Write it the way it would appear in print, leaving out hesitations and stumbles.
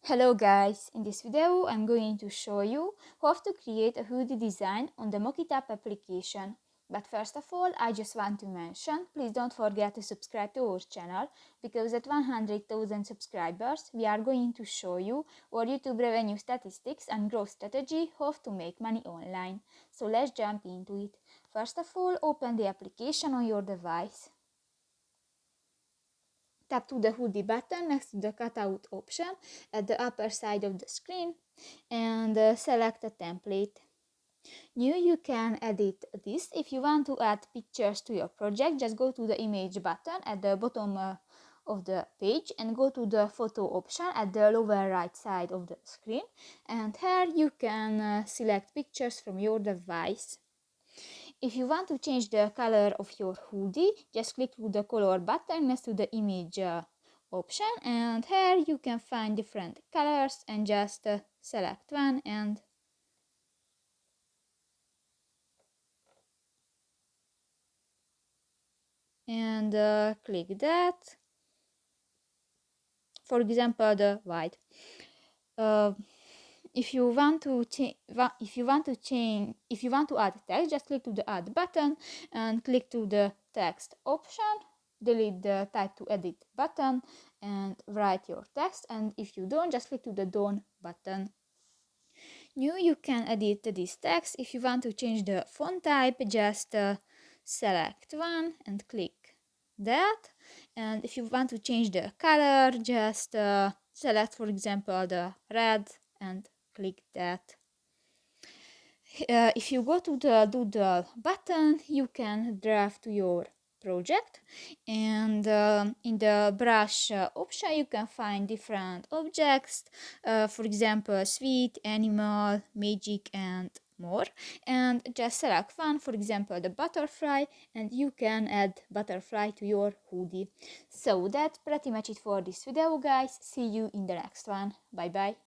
Hello guys, in this video I'm going to show you how to create a hoodie design on the Mockitup application. But first of all, I just want to mention, please don't forget to subscribe to our channel, because at 100,000 subscribers we are going to show you our YouTube revenue statistics and growth strategy, how to make money online. So let's jump into it. First of all, open the application on your device. Tap to the hoodie button next to the cutout option at the upper side of the screen and select a template. Now you can edit this. If you want to add pictures to your project, just go to the image button at the bottom of the page and go to the photo option at the lower right side of the screen, and here you can select pictures from your device. If you want to change the color of your hoodie, just click to the color button next to the image option, and here you can find different colors and just select one and click that. For example, the white. Uh, if you want to add text, just click to the add button and click to the text option, delete the type to edit button and write your text, and if you don't, just click to the done button. Now you can edit this text. If you want to change the font type, just select one and click that, and if you want to change the color, just select, for example, the red and click that. If you go to the doodle button, you can draft to your project, and in the brush option you can find different objects, for example sweet, animal, magic and more, and just select one, for example the butterfly, and you can add butterfly to your hoodie. So that's pretty much it for this video guys. See you in the next one. Bye bye.